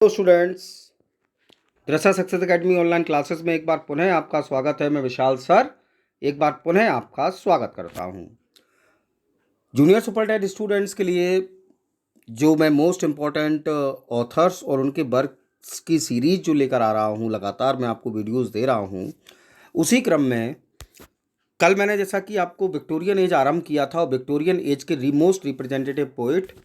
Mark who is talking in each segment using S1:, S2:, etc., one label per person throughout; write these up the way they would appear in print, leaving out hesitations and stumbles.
S1: तो स्टूडेंट्स, दृसा success academy online classes में एक बार पुनः आपका स्वागत है। मैं विशाल सर एक बार पुनः आपका स्वागत करता हूं। जूनियर सुपरटेंट स्टूडेंट्स के लिए जो मैं मोस्ट इम्पॉर्टेंट ऑथर्स और उनके वर्क्स की सीरीज जो लेकर आ रहा हूं, लगातार मैं आपको वीडियोस दे रहा हूं। उसी क्रम में कल मैंने जैसा कि आपको विक्टोरियन एज आरंभ किया था और विक्टोरियन एज के most representative poet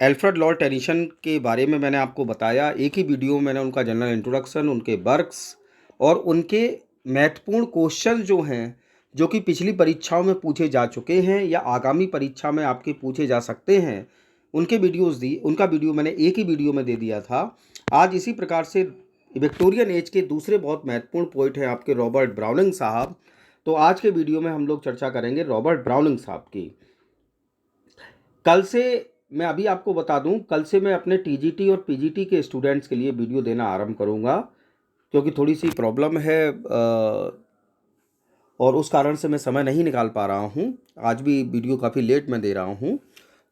S1: Alfred Lord Tennyson के बारे में मैंने आपको बताया। एक ही वीडियो में मैंने उनका जनरल इंट्रोडक्शन, उनके वर्क्स और उनके महत्वपूर्ण क्वेश्चन जो हैं, जो कि पिछली परीक्षाओं में पूछे जा चुके हैं या आगामी परीक्षा में आपके पूछे जा सकते हैं, उनके उनका वीडियो मैंने एक ही वीडियो में दे दिया था। आज इसी प्रकार से विक्टोरियन एज के दूसरे बहुत महत्वपूर्ण पोइट हैं आपके रॉबर्ट ब्राउनिंग साहब। तो आज के वीडियो में हम लोग चर्चा करेंगे रॉबर्ट ब्राउनिंग साहब की। कल से मैं अभी आपको बता दूं, कल से मैं अपने टीजीटी और पीजीटी के स्टूडेंट्स के लिए वीडियो देना आरंभ करूंगा, क्योंकि थोड़ी सी प्रॉब्लम है और उस कारण से मैं समय नहीं निकाल पा रहा हूं। आज भी वीडियो काफ़ी लेट में दे रहा हूं।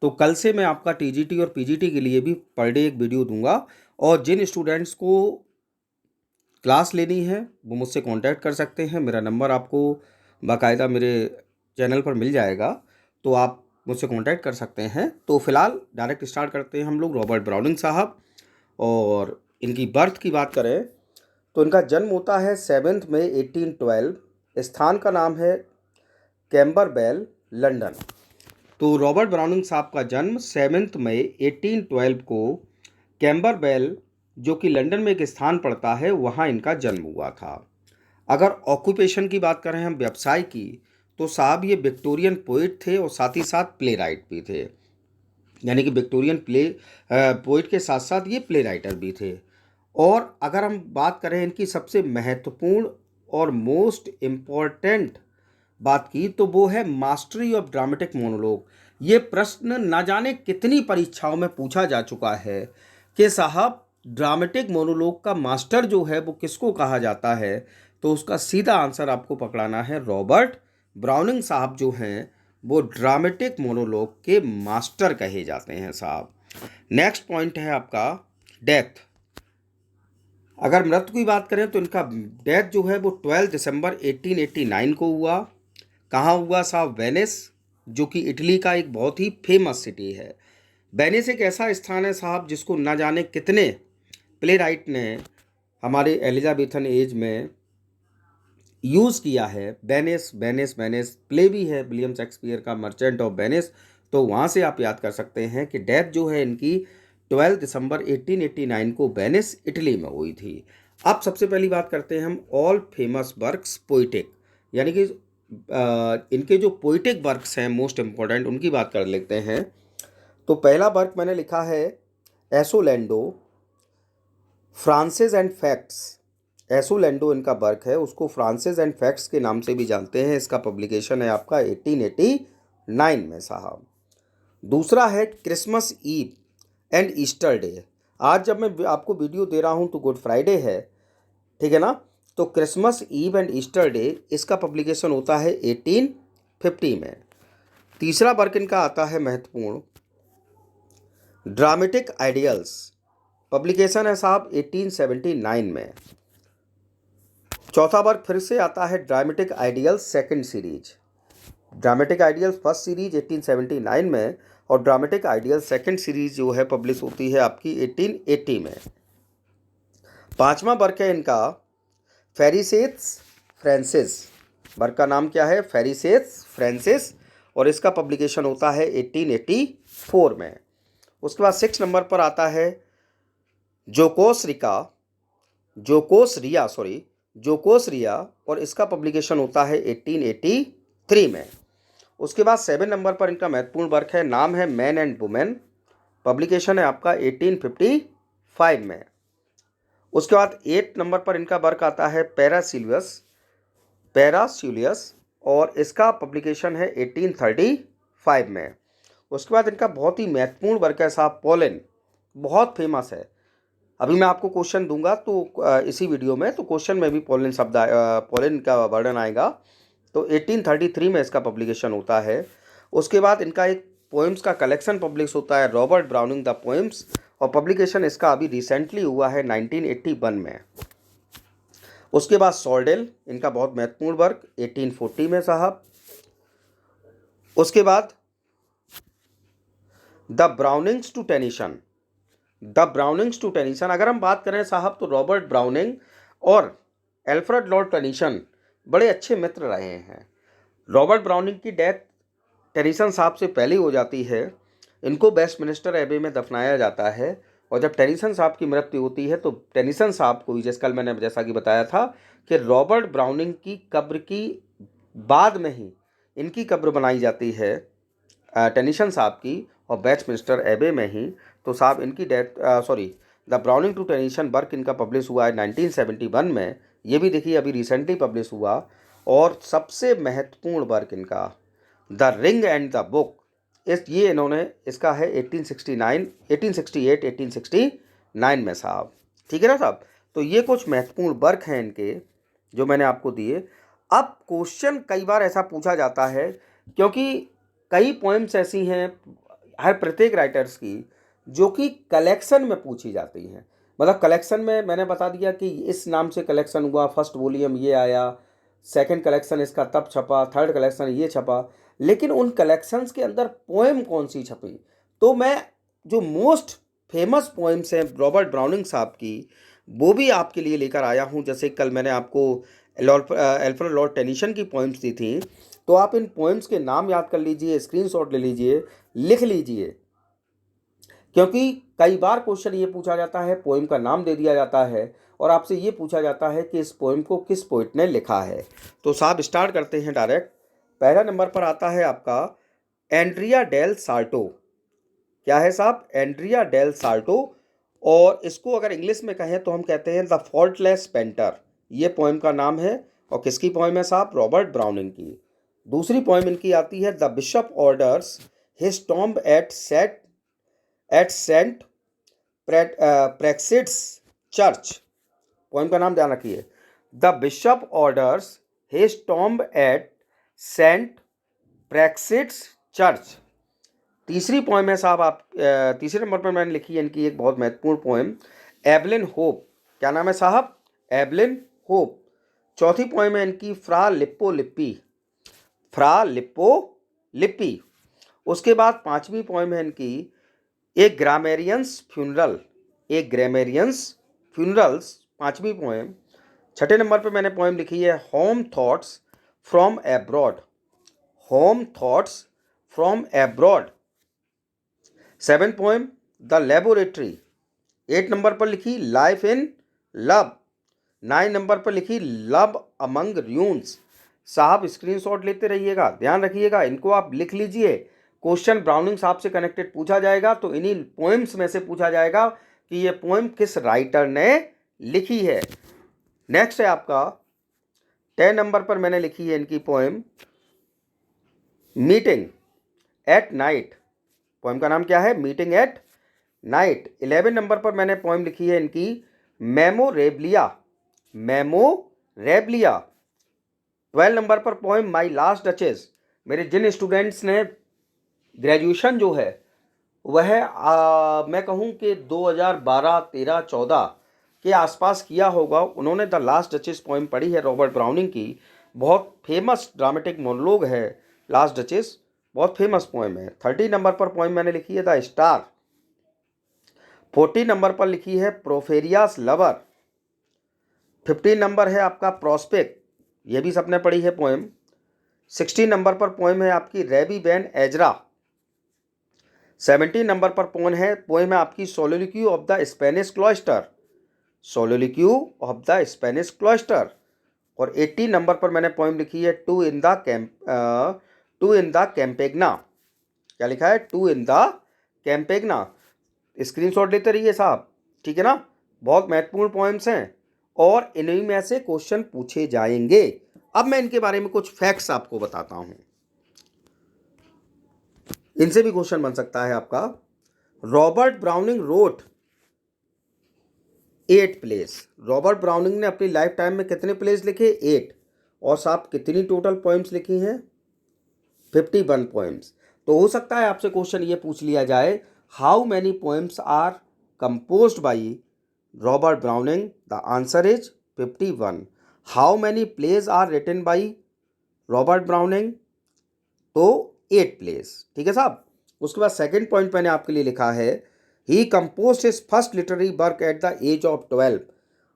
S1: तो कल से मैं आपका टीजीटी और पीजीटी के लिए भी पर डे एक वीडियो दूंगा, और जिन स्टूडेंट्स को क्लास लेनी है वो मुझसे कांटेक्ट कर सकते हैं। मेरा नंबर आपको बाकायदा मेरे चैनल पर मिल जाएगा, तो आप मुझसे कांटेक्ट कर सकते हैं। तो फिलहाल डायरेक्ट स्टार्ट करते हैं हम लोग रॉबर्ट ब्राउनिंग साहब। और इनकी बर्थ की बात करें तो इनका जन्म होता है 7 मई 1812। स्थान का नाम है कैम्बरवेल, लंदन। तो रॉबर्ट ब्राउनिंग साहब का जन्म 7 मई 1812 को कैम्बरवेल, जो कि लंदन में एक स्थान पड़ता है, वहाँ इनका जन्म हुआ था। अगर ऑक्यूपेशन की बात करें हम, व्यवसाय की, तो साहब ये विक्टोरियन पोइट थे और साथ ही साथ प्ले राइट भी थे। यानी कि विक्टोरियन पोइट के साथ साथ ये प्ले राइटर भी थे। और अगर हम बात करें इनकी सबसे महत्वपूर्ण और मोस्ट इम्पॉर्टेंट बात की, तो वो है मास्टरी ऑफ ड्रामेटिक मोनोलॉग। ये प्रश्न ना जाने कितनी परीक्षाओं में पूछा जा चुका है कि साहब ड्रामेटिक मोनोलॉग का मास्टर जो है वो किसको कहा जाता है। तो उसका सीधा आंसर आपको पकड़ाना है, रॉबर्ट ब्राउनिंग साहब जो हैं वो ड्रामेटिक मोनोलॉग के मास्टर कहे जाते हैं साहब। नेक्स्ट पॉइंट है आपका डेथ। अगर मृत्यु की बात करें तो इनका डेथ जो है वो 12 दिसंबर 1889 को हुआ। कहाँ हुआ साहब? वेनिस, जो कि इटली का एक बहुत ही फेमस सिटी है। वेनिस एक ऐसा स्थान है साहब जिसको ना जाने कितने प्ले राइट ने हमारे एलिजाबेथन एज में यूज़ किया है। वेनिस वेनिस वेनिस प्ले भी है विलियम शेक्सपियर का, मर्चेंट ऑफ वेनिस। तो वहाँ से आप याद कर सकते हैं कि डेथ जो है इनकी 12 दिसंबर 1889 को वेनिस, इटली में हुई थी। अब सबसे पहली बात करते हैं हम ऑल फेमस वर्क्स पोइटिक, यानी कि इनके जो पोइटिक वर्क्स हैं मोस्ट इम्पॉर्टेंट, उनकी बात कर लेते हैं। तो पहला वर्क मैंने लिखा है एसोलैंडो, फ्रांसेस एंड फैक्ट्स। एसोलैंडो इनका वर्क है, उसको फ्रांसेस एंड फैक्ट्स के नाम से भी जानते हैं। इसका पब्लिकेशन है आपका 1889 में साहब। दूसरा है Christmas Eve and Easter Day. आज जब मैं आपको वीडियो दे रहा हूँ तो गुड फ्राइडे है, ठीक है ना। तो Christmas Eve and Easter Day, इसका पब्लिकेशन होता है 1850 में। तीसरा वर्क इनका आता है महत्वपूर्ण, ड्रामेटिक आइडियल्स। पब्लिकेशन है साहब 1879 में। चौथा वर्क फिर से आता है dramatic ideals second series. Dramatic ideals first series 1879 में, और ड्रामेटिक आइडियल्स सेकंड सीरीज जो है पब्लिश होती है आपकी 1880 में। पांचवा वर्क है इनका फेरिसेट्स फ्रांसिस। वर्क का नाम क्या है? फेरिसेट्स फ्रांसिस, और इसका पब्लिकेशन होता है 1884 में। उसके बाद 6 नंबर पर आता है जोकोस रिया, और इसका पब्लिकेशन होता है 1883 में। उसके बाद 7 नंबर पर इनका महत्वपूर्ण वर्क है, नाम है मैन एंड वुमेन। पब्लिकेशन है आपका 1855 में। उसके बाद 8 नंबर पर इनका वर्क आता है पैरासिलियस, और इसका पब्लिकेशन है 1835 में। उसके बाद इनका बहुत ही महत्वपूर्ण वर्क है साहब पोलन, बहुत फेमस है। अभी मैं आपको क्वेश्चन दूंगा तो इसी वीडियो में, तो क्वेश्चन में भी पोलन का वर्णन आएगा। तो 1833 में इसका पब्लिकेशन होता है। उसके बाद इनका एक पोएम्स का कलेक्शन पब्लिश होता है, रॉबर्ट ब्राउनिंग द पोएम्स, और पब्लिकेशन इसका अभी रिसेंटली हुआ है 1981 में। उसके बाद सॉर्डेल, इनका बहुत महत्वपूर्ण वर्क 1840 में साहब। उसके बाद the Brownings to Tennyson, the Brownings to Tennyson अगर हम बात करें साहब तो रॉबर्ट ब्राउनिंग और एल्फ्रेड लॉर्ड टेनिसन बड़े अच्छे मित्र रहे हैं। रॉबर्ट ब्राउनिंग की डेथ टेनिसन साहब से पहले हो जाती है। इनको वेस्टमिनिस्टर एबे में दफनाया जाता है और जब टेनिसन साहब की मृत्यु होती है तो टेनिसन साहब को जैसे कल मैंने जैसा कि बताया था कि रॉबर्ट ब्राउनिंग की कब्र की बाद में ही इनकी कब्र बनाई जाती है टेनिसन साहब की और वेस्टमिनिस्टर एबे में ही। तो साहब इनकी death the Browning to Tennyson work इनका पब्लिश हुआ है 1971 में। ये भी देखिए अभी रिसेंटली पब्लिश हुआ। और सबसे महत्वपूर्ण वर्क इनका the ring and the book, ये इन्होंने इसका है 1869 में साहब। ठीक है ना साहब। तो ये कुछ महत्वपूर्ण वर्क हैं इनके जो मैंने आपको दिए। अब क्वेश्चन कई बार ऐसा पूछा जाता है क्योंकि कई पोएम्स ऐसी हैं हर प्रत्येक राइटर्स की जो कि कलेक्शन में पूछी जाती हैं। मतलब कलेक्शन में मैंने बता दिया कि इस नाम से कलेक्शन हुआ, फर्स्ट वॉल्यूम ये आया, सेकंड कलेक्शन इसका तब छपा, थर्ड कलेक्शन ये छपा, लेकिन उन कलेक्शंस के अंदर पोएम कौन सी छपी। तो मैं जो मोस्ट फेमस पोएम्स हैं रॉबर्ट ब्राउनिंग साहब की वो भी आपके लिए लेकर आया हूँ। जैसे कल मैंने आपको एल्फ्रेड लॉर्ड टेनिसन की पोएम्स दी थी, तो आप इन पोएम्स के नाम याद कर लीजिए, स्क्रीनशॉट ले लीजिए, लिख लीजिए, क्योंकि कई बार क्वेश्चन ये पूछा जाता है, पोएम का नाम दे दिया जाता है और आपसे ये पूछा जाता है कि इस पोएम को किस पोइट ने लिखा है। तो साहब स्टार्ट करते हैं डायरेक्ट। पहला नंबर पर आता है आपका एंड्रिया डेल साल्टो। क्या है साहब? Andrea del Salto. और इसको अगर इंग्लिश में कहें तो हम कहते हैं द फॉल्टलेस पेंटर। ये पोएम का नाम है और किसकी पोएम है साहब? रॉबर्ट ब्राउनिंग की। दूसरी पोएम इनकी आती है the bishop orders his tomb at Saint Praxed's church. Poem का नाम ध्यान रखिए, the bishop orders his tomb at Saint Praxed's church. तीसरी पोएम है साहब आप तीसरे नंबर पर मैंने लिखी है इनकी एक बहुत महत्वपूर्ण पोएम एवलिन होप। क्या नाम है साहब? Evelyn hope. चौथी पोएम है इनकी फ्रा लिप्पो लिप्पी। उसके बाद पांचवी पोएम है इनकी ए ग्रामेरियंस फ्यूनरल्स, पांचवी पोएम। छठे नंबर पे मैंने पोएम लिखी है home thoughts from abroad. Seven poem the laboratory. 8 number पर लिखी लाइफ इन लव। 9 नंबर पर लिखी लव अमंग र्यून्स। साहब स्क्रीनशॉट लेते रहिएगा, ध्यान रखिएगा, इनको आप लिख लीजिए। क्वेश्चन ब्राउनिंग साहब से कनेक्टेड पूछा जाएगा तो इन्हीं पोएम्स में से पूछा जाएगा कि ये पोएम किस राइटर ने लिखी है। नेक्स्ट है आपका 10 नंबर पर मैंने लिखी है इनकी poem meeting at night. Poem का नाम क्या है? Meeting at night. 11 नंबर पर मैंने पोएम लिखी है इनकी मेमोरेबलिया। 12 नंबर पर पोएम माई लास्ट डचेस। मेरे जिन स्टूडेंट्स ने ग्रेजुएशन जो है वह मैं कहूँ कि 2012, 13, 14 के आसपास किया होगा, उन्होंने द लास्ट डचेस पोएम पढ़ी है रॉबर्ट ब्राउनिंग की। बहुत फेमस ड्रामेटिक मोनोलॉग है लास्ट डचेस, बहुत फेमस पोएम है। 30 नंबर पर पोएम मैंने लिखी है द स्टार। 40 नंबर पर लिखी है प्रोफेरियास लवर। 15 नंबर है आपका प्रोस्पेक्ट, ये भी सबने पढ़ी है पोएम। 16 नंबर पर पोएम है आपकी रेबी बैन एजरा। 17 नंबर पर पोएम है आपकी सोलोलिक्यू ऑफ द स्पेनिश क्लॉइस्टर। और 18 नंबर पर मैंने पोएम लिखी है टू इन द कैम्पेगना। क्या लिखा है? Two in the Campagna. Screenshot लेते रहिए साहब, ठीक है ना। बहुत महत्वपूर्ण पोएम्स हैं और इन्हीं में से क्वेश्चन पूछे जाएंगे। अब मैं इनके बारे में कुछ फैक्ट्स आपको बताता हूं, इनसे भी क्वेश्चन बन सकता है आपका। Robert Browning wrote 8 plays. Robert Browning ने अपनी लाइफ टाइम में कितने प्लेस लिखे? 8। और साहब कितनी टोटल पोएम्स लिखी हैं? 51 पोएम्स। तो हो सकता है आपसे क्वेश्चन ये पूछ लिया जाए how many poems are composed by Robert Browning? The answer is 51. How many plays are written by Robert Browning? तो 8 plays. ठीक है साहब. उसके बाद सेकंड पॉइंट मैंने आपके लिए लिखा है, he compose his first literary work at the age of 12.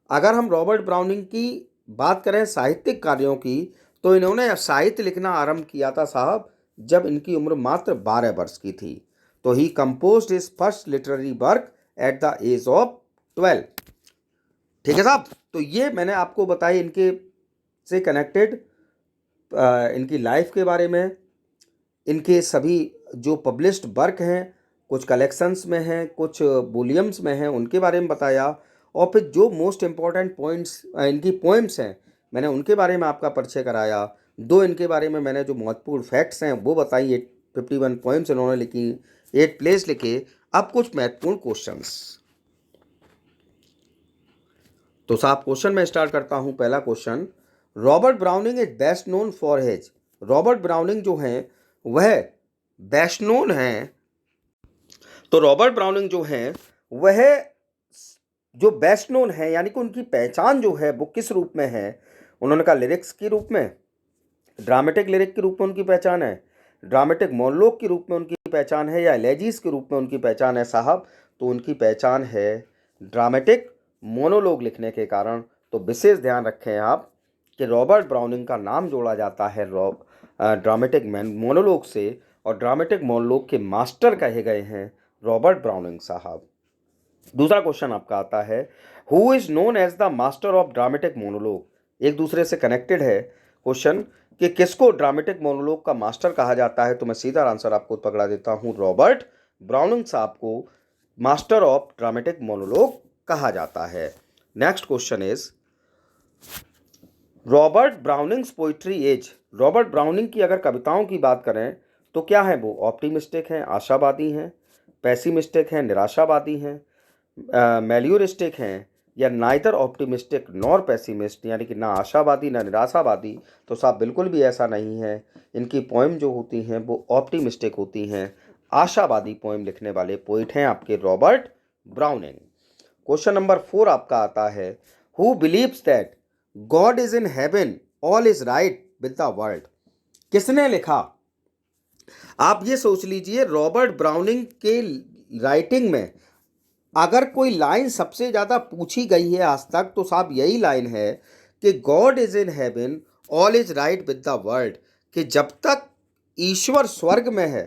S1: अगर हम रॉबर्ट ब्राउनिंग की बात करें साहित्यिक कार्यों की, तो इन्होंने साहित्य लिखना आरंभ किया था साहब जब इनकी उम्र मात्र 12 वर्ष की थी. तो he compose his first literary work at the age of 12. ठीक है साहब. तो ये मैंने आपको बताई इनके से कनेक्टेड इनकी लाइफ के बारे में, इनके सभी जो पब्लिश्ड वर्क हैं, कुछ कलेक्शंस में हैं, कुछ वॉल्यूम्स में हैं, उनके बारे में बताया. और फिर जो मोस्ट इम्पॉर्टेंट पॉइंट्स इनकी पोएम्स हैं, मैंने उनके बारे में आपका परिचय कराया. दो इनके बारे में मैंने जो महत्वपूर्ण फैक्ट्स हैं वो बताई. 51 पोएम्स इन्होंने लिखी, 8 प्लेस लिखे. अब कुछ महत्वपूर्ण क्वेश्चंस. तो साहब क्वेश्चन मैं स्टार्ट करता हूं. पहला question, Robert browning is best known for his. Robert browning जो हैं वह बेस्ट नोन हैं. तो रॉबर्ट ब्राउनिंग जो हैं वह जो बेस्ट नोन है, यानी कि उनकी पहचान जो है वो किस रूप में है? उन्होंने कहा लिरिक्स के रूप में, ड्रामेटिक लिरिक के रूप में उनकी पहचान है, ड्रामेटिक मोनोलॉग के रूप में उनकी पहचान है, या एलेजीज के रूप में उनकी पहचान है साहब? तो उनकी पहचान है ड्रामेटिक मोनोलॉग लिखने के कारण. तो विशेष ध्यान रखें आप कि रॉबर्ट ब्राउनिंग का नाम जोड़ा जाता है ड्रामेटिक मोनोलॉग से, और ड्रामेटिक मोनोलॉग के मास्टर कहे गए हैं रॉबर्ट ब्राउनिंग साहब. दूसरा क्वेश्चन आपका आता है, who is known as the master of dramatic monologue. एक दूसरे से कनेक्टेड है क्वेश्चन कि किसको ड्रामेटिक मोनोलॉग का मास्टर कहा जाता है. तो मैं सीधा आंसर आपको पकड़ा देता हूं, रॉबर्ट ब्राउनिंग साहब को मास्टर ऑफ ड्रामेटिक मोनोलॉग कहा जाता है. Next question is, Robert Browning's poetry age. Robert Browning की अगर कविताओं की बात करें तो क्या है वो? ऑप्टिमिस्टिक हैं, आशावादी हैं, पेसिमिस्टिक हैं, निराशावादी हैं, मेलियोरिस्टिक हैं, या नाइदर ऑप्टिमिस्टिक नॉर पेसिमिस्ट, यानी कि ना आशावादी ना निराशावादी. तो साहब बिल्कुल भी ऐसा नहीं है. इनकी पोएम जो होती हैं वो ऑप्टिमिस्टिक होती हैं, आशावादी पोएम लिखने वाले पोइट हैं आपके रॉबर्ट ब्राउनिंग. क्वेश्चन नंबर 4 आपका आता है, who believes that God is in heaven all is right with the world. किसने लिखा? आप ये सोच लीजिए, रॉबर्ट ब्राउनिंग के राइटिंग में अगर कोई लाइन सबसे ज़्यादा पूछी गई है आज तक, तो साहब यही लाइन है कि God is in heaven all is right with the world. कि जब तक ईश्वर स्वर्ग में है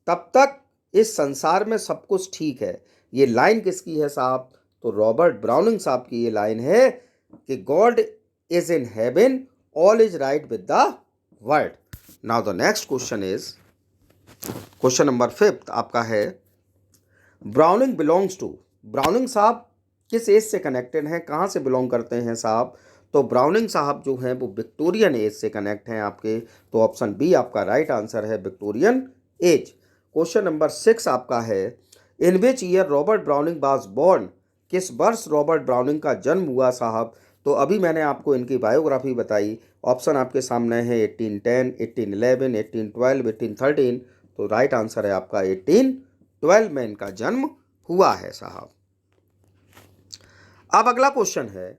S1: तब तक इस संसार में सब कुछ ठीक है. ये लाइन किसकी है साहब? तो रॉबर्ट ब्राउनिंग साहब की ये लाइन है कि God is in heaven all is right with the world. Now the next question is, question number 5 आपका है, ब्राउनिंग बिलोंग्स टू. ब्राउनिंग साहब किस एज से कनेक्टेड हैं, कहाँ से बिलोंग करते हैं साहब? तो ब्राउनिंग साहब जो हैं वो विक्टोरियन एज से कनेक्ट हैं आपके. तो ऑप्शन बी आपका राइट आंसर है, विक्टोरियन एज. क्वेश्चन नंबर 6 आपका है, in which year Robert Browning was born. किस वर्ष रॉबर्ट ब्राउनिंग का जन्म हुआ साहब? तो अभी मैंने आपको इनकी बायोग्राफी बताई. ऑप्शन आपके सामने है 1810, 1811, 1812, 1813. तो राइट आंसर है आपका 1812 में इनका जन्म हुआ है साहब. अब अगला क्वेश्चन है,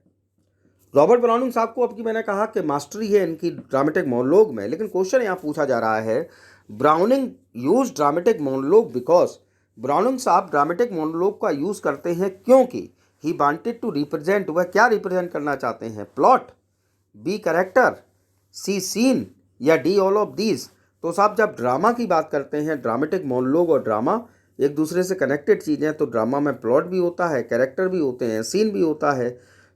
S1: रॉबर्ट ब्राउनिंग साहब को अब की मैंने कहा कि मास्टरी है इनकी ड्रामेटिक मोनोलॉग में, लेकिन क्वेश्चन यहाँ पूछा जा रहा है, browning use dramatic monologue because. Browning साहब ड्रामेटिक मोनोलॉग का यूज करते हैं क्योंकि ही वांटेड टू रिप्रेजेंट. वह क्या रिप्रेजेंट करना चाहते हैं? प्लॉट, बी कैरेक्टर, सी सीन, या डी ऑल ऑफ दीज. तो साहब जब ड्रामा की बात करते हैं, ड्रामेटिक मोनोलॉग और ड्रामा एक दूसरे से कनेक्टेड चीज़ें हैं. तो ड्रामा में प्लॉट भी होता है, कैरेक्टर भी होते हैं, सीन भी होता है.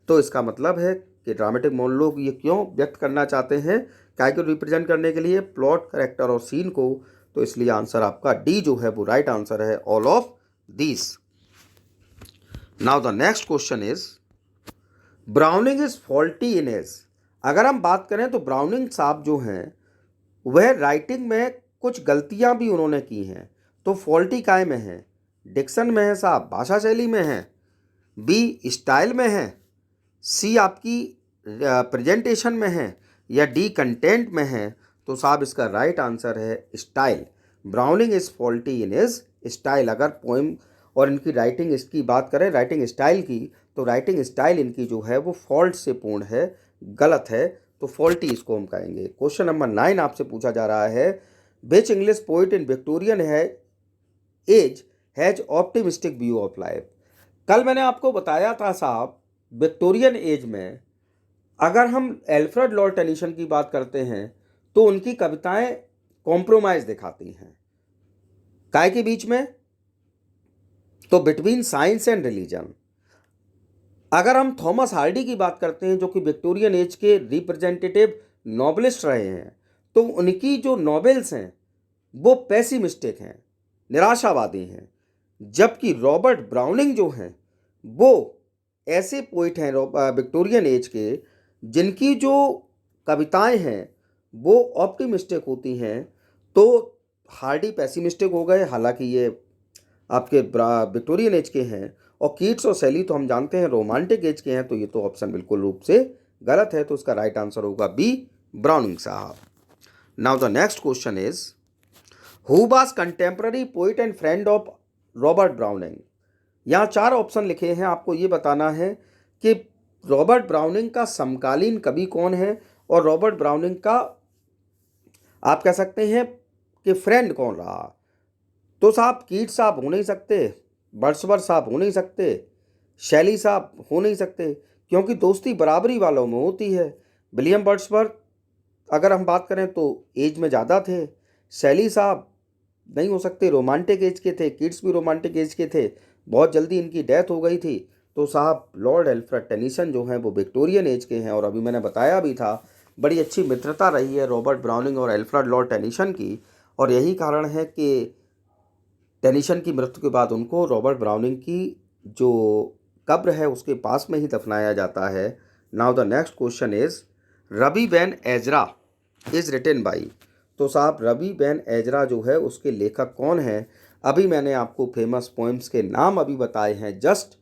S1: तो इसका मतलब है कि ड्रामेटिक मोनोलॉग ये क्यों व्यक्त करना चाहते हैं, क्या को रिप्रेजेंट करने के लिए? प्लॉट, कैरेक्टर और सीन को. तो इसलिए आंसर आपका डी जो है वो राइट आंसर है, all of these. Now the next question is, browning is faulty in his. अगर हम बात करें तो ब्राउनिंग साहब जो हैं वह राइटिंग में कुछ गलतियां भी उन्होंने की हैं. तो फॉल्टी काय में है? डिक्शन में है साहब, भाषा शैली में है, बी स्टाइल में है, सी आपकी प्रेजेंटेशन में है, या डी कंटेंट में है. तो साहब इसका राइट आंसर है style. Browning is faulty in his style. अगर पोएम और इनकी राइटिंग इसकी बात करें राइटिंग स्टाइल की, तो राइटिंग स्टाइल इनकी जो है वो फॉल्ट से पूर्ण है, गलत है, तो फॉल्टी इसको हम कहेंगे। क्वेश्चन नंबर 9 आपसे पूछा जा रहा है, which English poet in Victorian age has optimistic view of life. कल मैंने आपको बताया था साहब, विक्टोरियन एज में अगर हम एल्फ्रेड लॉर्ड टेनिसन की बात करते हैं तो उनकी कविताएं कॉम्प्रोमाइज दिखाती हैं। काय के बीच में? तो बिटवीन साइंस एंड रिलीजन। अगर हम थॉमस हार्डी की बात करते हैं जो कि विक्टोरियन एज के रिप्रेजेंटेटिव नॉवेलिस्ट रहे हैं, तो उनकी जो नॉवेल्स हैं वो पेसिमिस्टिक हैं, निराशावादी हैं। जबकि रॉबर्ट ब्राउनिंग जो हैं वो ऐसे पोइट हैं विक्टोरियन एज के जिनकी जो कविताएं हैं वो ऑप्टिमिस्टिक होती हैं। तो हार्डी पेसिमिस्टिक हो गए, हालांकि ये आपके विक्टोरियन एज के हैं। और कीट्स और शैली तो हम जानते हैं रोमांटिक एज के हैं, तो ये तो ऑप्शन बिल्कुल रूप से गलत है। तो इसका राइट आंसर होगा बी, ब्राउनिंग साहब। Now the next question is, who was contemporary poet and friend of Robert browning. यहाँ 4 ऑप्शन लिखे हैं, आपको ये बताना है कि रॉबर्ट ब्राउनिंग का समकालीन कवि कौन है और रॉबर्ट ब्राउनिंग का आप कह सकते हैं कि फ्रेंड कौन रहा। तो साहब कीट साहब हो नहीं सकते, वर्ड्सवर्थ साहब हो नहीं सकते, शैली साहब हो नहीं सकते, क्योंकि दोस्ती बराबरी वालों में होती है। विलियम वर्ड्सवर्थ अगर हम बात करें तो एज में ज़्यादा थे, शैली साहब नहीं हो सकते, रोमांटिक एज के थे, किड्स भी रोमांटिक एज के थे, बहुत जल्दी इनकी डेथ हो गई थी। तो साहब लॉर्ड एल्फ्रेड टेनिसन जो हैं वो विक्टोरियन एज के हैं। और अभी मैंने बताया भी था, बड़ी अच्छी मित्रता रही है रॉबर्ट ब्राउनिंग और एल्फ्रेड लॉर्ड टेनिसन की, और यही कारण है कि टेनिसन की मृत्यु के बाद उनको रॉबर्ट ब्राउनिंग की जो कब्र है उसके पास में ही दफनाया जाता है। Now the next question is, Rabbi Ben Ezra is written by. तो साहब रबी बैन एजरा जो है उसके लेखक कौन हैं? अभी मैंने आपको फेमस पोएम्स के नाम अभी बताए हैं जस्ट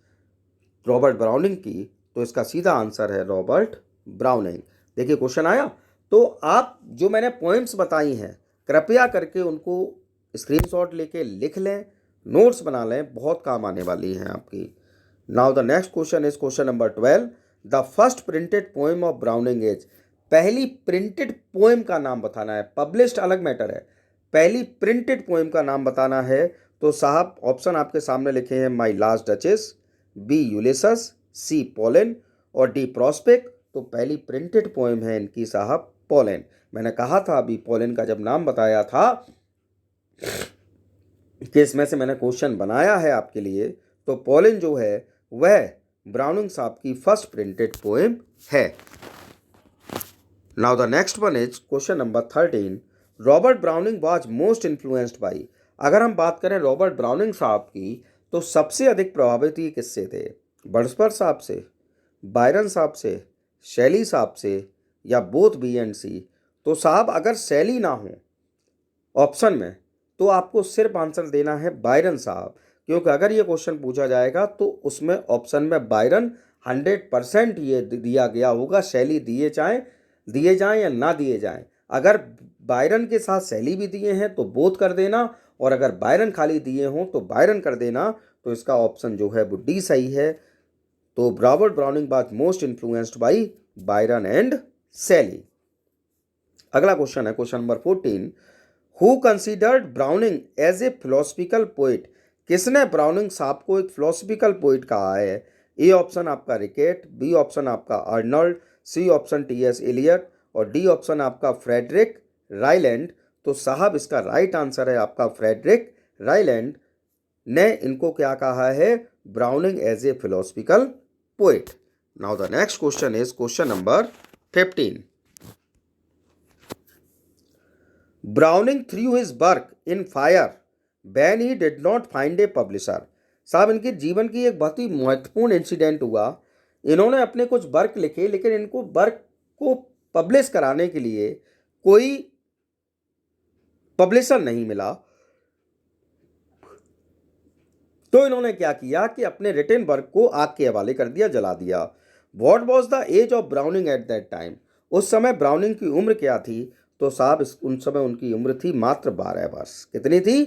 S1: रॉबर्ट ब्राउनिंग की, तो इसका सीधा आंसर है रॉबर्ट ब्राउनिंग। देखिए क्वेश्चन आया, तो आप जो मैंने पोएम्स बताई हैं कृपया करके उनको स्क्रीनशॉट लेके लिख लें, नोट्स बना लें, बहुत काम आने वाली हैं आपकी। Now the next question is question number 12, the first printed poem of Browning age. पहली प्रिंटेड पोएम का नाम बताना है, पब्लिश्ड अलग मैटर है, पहली प्रिंटेड पोएम का नाम बताना है। तो साहब ऑप्शन आपके सामने लिखे हैं, my last duchess, B Ulysses, C Pauline और डी प्रॉस्पेक्ट। तो पहली प्रिंटेड पोएम है इनकी साहब पोलन। मैंने कहा था अभी पोलन का जब नाम बताया था कि इसमें से मैंने क्वेश्चन बनाया है आपके लिए, तो पोलन जो है वह ब्राउनिंग साहब की फर्स्ट प्रिंटेड पोएम है। Now the next one is question number 13, Robert Browning was most influenced by. अगर हम बात करें रॉबर्ट ब्राउनिंग साहब की, तो सबसे अधिक प्रभावित ये किससे थे? वर्ड्सवर्थ साहब से, बायरन साहब से, शैली साहब से, या बोथ बी एंड सी। तो साहब अगर शैली ना हो ऑप्शन में तो आपको सिर्फ आंसर देना है बायरन साहब, क्योंकि अगर ये क्वेश्चन पूछा जाएगा तो उसमें ऑप्शन में बायरन 100% ये दिया गया होगा, शैली दिए जाएं या ना दिए जाएं। अगर बायरन के साथ शैली भी दिए हैं तो बोथ कर देना, और अगर बायरन खाली दिए हों तो बायरन कर देना। तो इसका ऑप्शन जो है वो डी सही है। तो Robert Browning was most influenced by Byron and Shelley. अगला क्वेश्चन है question number 14, who considered Browning as a philosophical poet. किसने ब्राउनिंग साहब को एक फिलोसफिकल पोइट कहा है? ए ऑप्शन आपका रिकेट, बी ऑप्शन आपका Arnold, C option T S. Eliot और डी ऑप्शन आपका फ्रेडरिक राइलैंड। तो साहब इसका राइट आंसर है आपका फ्रेडरिक राइलैंड ने इनको क्या कहा है? Browning as a philosophical poet. Now the next question is question number 15, Browning through his work in fire when he did not find a publisher। साहब इनके जीवन की एक बहुत ही महत्वपूर्ण इंसिडेंट हुआ, इन्होंने अपने कुछ वर्क लिखे लेकिन इनको वर्क को पब्लिश कराने के लिए कोई पब्लिशर नहीं मिला। तो इन्होंने क्या किया कि अपने रिटन वर्क को आग के हवाले कर दिया, जला दिया। What was the age of Browning at that time. उस समय ब्राउनिंग की उम्र क्या थी? तो साहब उन समय उनकी उम्र थी मात्र 12 वर्ष। कितनी थी?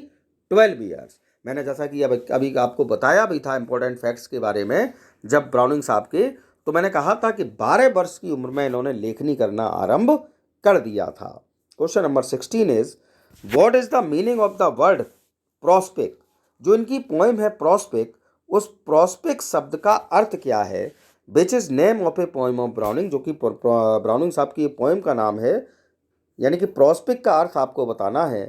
S1: 12 ईयर्स। मैंने जैसा कि अभी आपको बताया भी था इंपॉर्टेंट फैक्ट्स के बारे में जब ब्राउनिंग साहब के, तो मैंने कहा था कि 12 वर्ष की उम्र में इन्होंने लेखनी करना आरंभ कर दिया था। Question number 16 is what is the meaning of the word prospect. जो इनकी पोएम है प्रोस्पेक्ट, उस प्रोस्पेक्ट शब्द का अर्थ क्या है। Which is name of a poem of browning, जो कि ब्राउनिंग साहब की पोएम का नाम है, यानी कि प्रोस्पेक्ट का अर्थ आपको बताना है।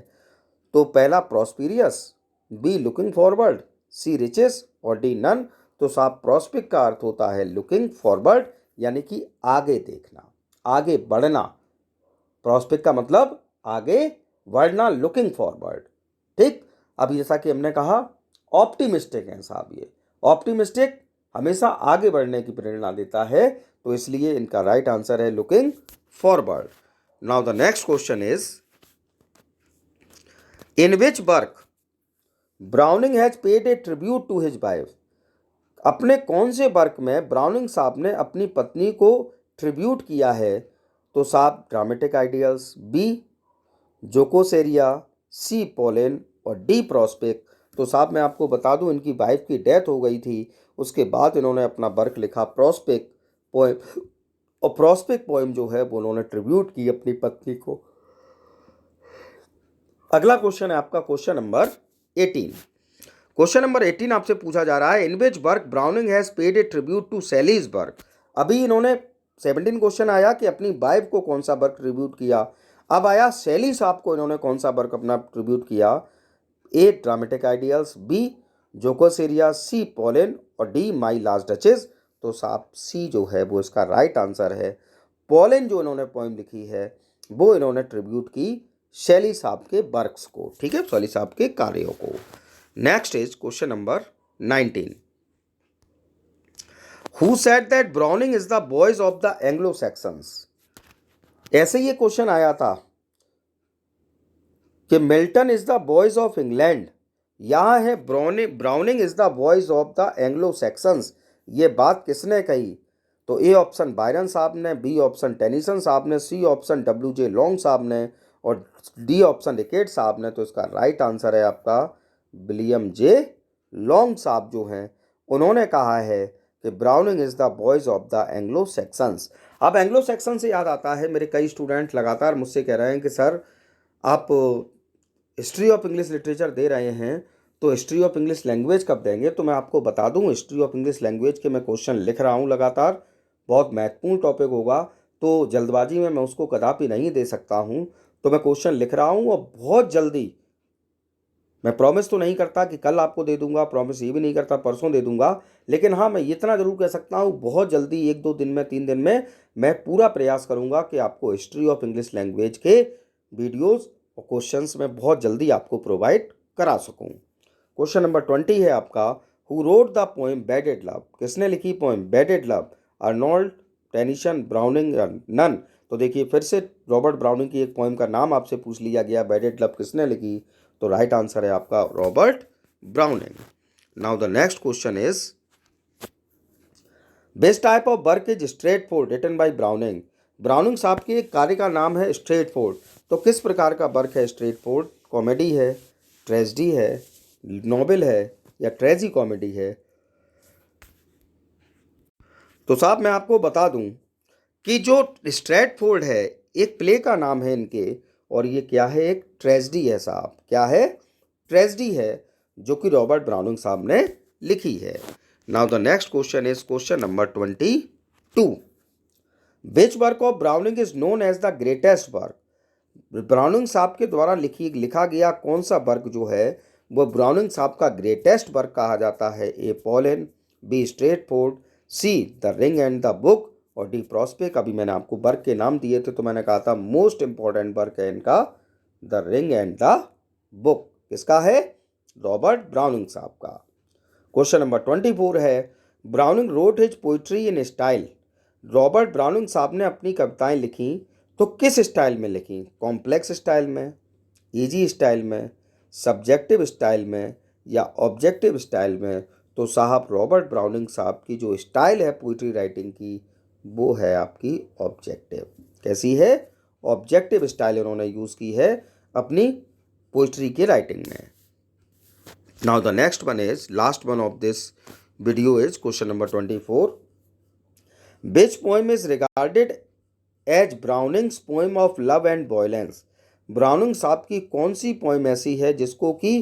S1: तो पहला prosperous, B looking forward, C riches और डी नन। तो साहब प्रोस्पेक्ट का अर्थ होता है लुकिंग फॉरवर्ड, यानी कि आगे देखना, आगे बढ़ना। प्रोस्पेक्ट का मतलब आगे बढ़ना, लुकिंग फॉरवर्ड। ठीक, अभी जैसा कि हमने कहा ऑप्टिमिस्टिक है साहब, ये ऑप्टिमिस्टिक हमेशा आगे बढ़ने की प्रेरणा देता है, तो इसलिए इनका राइट आंसर है looking forward. Now the next question is in which work Browning has paid a tribute to his wife. अपने कौन से वर्क में ब्राउनिंग साहब ने अपनी पत्नी को ट्रिब्यूट किया है। तो साहब ड्रामेटिक आइडियल्स, बी जोकोसेरिया, सी पोलेन और डी प्रोस्पेक्ट। तो साहब मैं आपको बता दूं इनकी वाइफ की डेथ हो गई थी, उसके बाद इन्होंने अपना वर्क लिखा प्रोस्पेक्ट पोएम, और प्रोस्पेक्ट पोएम जो है वो उन्होंने ट्रिब्यूट की अपनी पत्नी को। अगला क्वेश्चन है आपका क्वेश्चन नंबर 18। क्वेश्चन नंबर 18 आपसे पूछा जा रहा है in which work Browning has paid a tribute to Shelley's work. अभी इन्होंने 17 क्वेश्चन आया कि अपनी वाइफ को कौन सा वर्क ट्रिब्यूट किया, अब आया सैली साहब को इन्होंने कौन सा वर्क अपना ट्रिब्यूट किया। ए ड्रामेटिक आइडियल्स, बी जोकोसेरिया, सी पोलेन और डी माई लास्ट डचेस। तो साहब सी जो है वो इसका राइट आंसर है। पोलेन जो इन्होंने पोइम लिखी है वो इन्होंने ट्रिब्यूट की शैली साहब के वर्क्स को, ठीक है, शैली साहब के कार्यों को। Next is question number 19। Who said that browning is the boys of the Anglo sections. ऐसे ये क्वेश्चन आया था कि Milton is the boys of England, यहां है browning is the boys of the Anglo sections. ये बात किसने कही। तो ए ऑप्शन बायरन साहब ने, बी ऑप्शन टेनिसन साहब ने, सी ऑप्शन WJ लॉन्ग साहब ने और डी ऑप्शन रिकेट साहब ने। तो इसका राइट आंसर है आपका विलियम जे लॉन्ग साहब जो हैं उन्होंने कहा है कि browning is the boys of the Anglo sections. अब एंग्लो सेक्शन से याद आता है, मेरे कई स्टूडेंट लगातार मुझसे कह रहे हैं कि सर आप हिस्ट्री ऑफ इंग्लिश लिटरेचर दे रहे हैं तो हिस्ट्री ऑफ इंग्लिश लैंग्वेज कब देंगे। तो मैं आपको बता दूं हिस्ट्री ऑफ इंग्लिश लैंग्वेज के मैं क्वेश्चन लिख रहा हूं लगातार, बहुत महत्वपूर्ण टॉपिक होगा, तो जल्दबाजी में मैं उसको कदापि नहीं दे सकता हूं। तो मैं क्वेश्चन लिख रहा हूं और बहुत जल्दी, मैं प्रॉमिस तो नहीं करता कि कल आपको दे दूंगा, प्रॉमिस ये भी नहीं करता परसों दे दूंगा, लेकिन हाँ मैं इतना जरूर कह सकता हूँ बहुत जल्दी 1-2 दिन में, 3 दिन में मैं पूरा प्रयास करूंगा कि आपको हिस्ट्री ऑफ इंग्लिश लैंग्वेज के वीडियोस और क्वेश्चंस में बहुत जल्दी आपको प्रोवाइड करा सकूं। क्वेश्चन नंबर 20 है आपका who wrote the poem bedded love. किसने लिखी poem bedded love, Arnold, Tennyson, browning या नन। तो देखिए फिर से रॉबर्ट ब्राउनिंग की एक पोएम का नाम आपसे पूछ लिया गया, बेडेड लव किसने लिखी। तो राइट आंसर है आपका Robert Browning. Now the next question is best type of work is Strafford written by Browning. Browning साहब के कार्य का नाम है स्ट्रेट फोर्ड। तो किस प्रकार का वर्क है स्ट्रेट फोर्ड, कॉमेडी है, ट्रेजेडी है, नॉवेल है या ट्रेजी कॉमेडी है। तो साहब मैं आपको बता दूं कि जो स्ट्रेटफोर्ड है एक प्ले का नाम है इनके, और ये क्या है, एक ट्रेजेडी है साहब। क्या है, ट्रेजेडी है जो कि रॉबर्ट ब्राउनिंग साहब ने लिखी है। Now the next question is question number 22। Which work of Browning is known as the greatest work. Browning साहब के द्वारा लिखा गया कौन सा वर्क जो है वो ब्राउनिंग साहब का ग्रेटेस्ट वर्क कहा जाता है। A Pauline, B Stratford, C the ring and the book और डी प्रोस्पेक्ट। अभी मैंने आपको वर्क के नाम दिए थे तो मैंने कहा था मोस्ट इंपॉर्टेंट वर्क है इनका the ring and the book. किसका है, रॉबर्ट ब्राउनिंग साहब का। क्वेश्चन नंबर 24 है browning road his poetry in style. Robert browning साहब ने अपनी कविताएं लिखी तो किस स्टाइल में लिखी, कॉम्प्लेक्स स्टाइल में, इजी स्टाइल में, सब्जेक्टिव स्टाइल में या ऑब्जेक्टिव स्टाइल में। तो साहब रॉबर्ट ब्राउनिंग साहब की जो स्टाइल है पोइट्री राइटिंग की वो है आपकी ऑब्जेक्टिव। कैसी है, ऑब्जेक्टिव स्टाइल उन्होंने यूज़ की है अपनी पोइट्री की राइटिंग में। Now the next one is, last one of this video is question number 24. Which poem is regarded as Browning's poem of love and violence? Browning साहब की कौन सी पोएम ऐसी है जिसको कि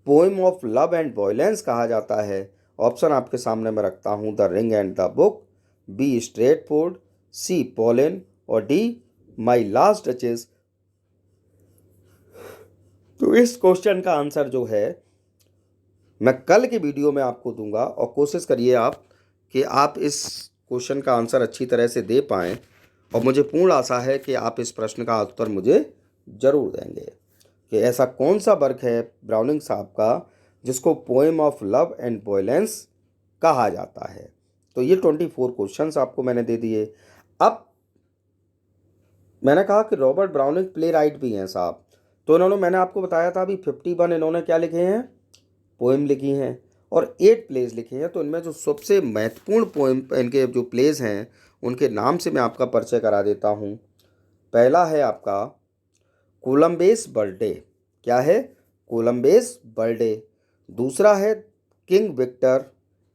S1: poem of love and violence कहा जाता है? ऑप्शन आपके सामने मैं रखता हूँ, the ring and the book, B Stratford, C Pauline और डी माई लास्ट डचेस। तो इस क्वेश्चन का आंसर जो है मैं कल के वीडियो में आपको दूंगा, और कोशिश करिए आप कि आप इस क्वेश्चन का आंसर अच्छी तरह से दे पाएँ, और मुझे पूर्ण आशा है कि आप इस प्रश्न का उत्तर मुझे ज़रूर देंगे कि ऐसा कौन सा वर्क है ब्राउनिंग साहब का जिसको poem of love and violence कहा जाता है। तो ये 24 क्वेश्चंस आपको मैंने दे दिए। अब मैंने कहा कि रॉबर्ट ब्राउनिंग प्ले राइट भी हैं साहब, तो इन्होंने, मैंने आपको बताया था अभी 51 इन्होंने क्या लिखे हैं, पोएम लिखी हैं, और 8 प्लेज लिखे हैं। तो इनमें जो सबसे महत्वपूर्ण पोएम, इनके जो प्लेज हैं उनके नाम से मैं आपका परिचय करा देता हूँ। पहला है आपका कोलंबस बर्थडे। क्या है? Columbus birthday. दूसरा है king Victor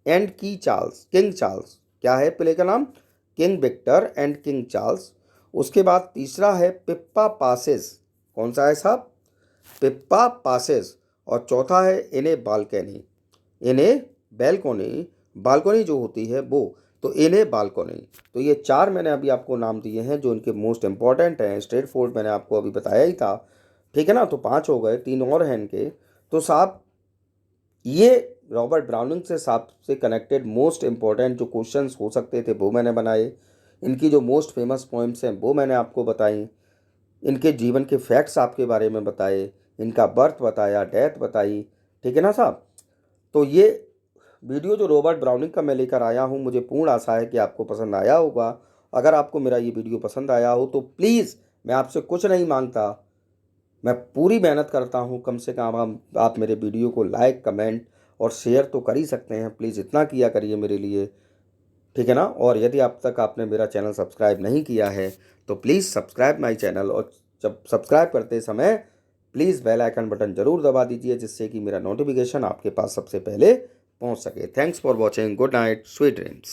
S1: and king Charles. क्या है प्ले का नाम? King Victor and king Charles. उसके बाद तीसरा है पिप्पा पासेस। कौन सा है साहब? Pippa passes. और चौथा है इने बालकनी। इने बैल्कोनी, बालकोनी जो होती है वो, तो इने बालकोनी। तो ये 4 मैंने अभी आपको नाम दिए हैं जो इनके मोस्ट इंपॉर्टेंट हैं। स्ट्रेटफोर्ड मैंने आपको अभी बताया ही था, ठीक है ना। तो 5 हो गए, 3 और हैं इनके। तो साहब ये रॉबर्ट ब्राउनिंग से साहब से कनेक्टेड मोस्ट इंपॉर्टेंट जो क्वेश्चंस हो सकते थे वो मैंने बनाए। इनकी जो मोस्ट फेमस पोइम्स हैं वो मैंने आपको बताई। इनके जीवन के फैक्ट्स आपके बारे में बताए, इनका बर्थ बताया, डेथ बताई, ठीक है ना साहब। तो ये वीडियो जो रॉबर्ट ब्राउनिंग का मैं लेकर आया हूँ, मुझे पूर्ण आशा है कि आपको पसंद आया होगा। अगर आपको मेरा ये वीडियो पसंद आया हो तो प्लीज़, मैं आपसे कुछ नहीं मांगता, मैं पूरी मेहनत करता हूँ, कम से कम आप मेरे वीडियो को लाइक, कमेंट और शेयर तो कर ही सकते हैं। प्लीज़ इतना किया करिए मेरे लिए, ठीक है ना। और यदि अब तक आपने मेरा चैनल सब्सक्राइब नहीं किया है तो प्लीज़ सब्सक्राइब माई चैनल, और जब सब्सक्राइब करते समय प्लीज़ बेल आइकन बटन ज़रूर दबा दीजिए जिससे कि मेरा नोटिफिकेशन आपके पास सबसे पहले पहुंच सके। Thanks for watching. Good night, sweet dreams.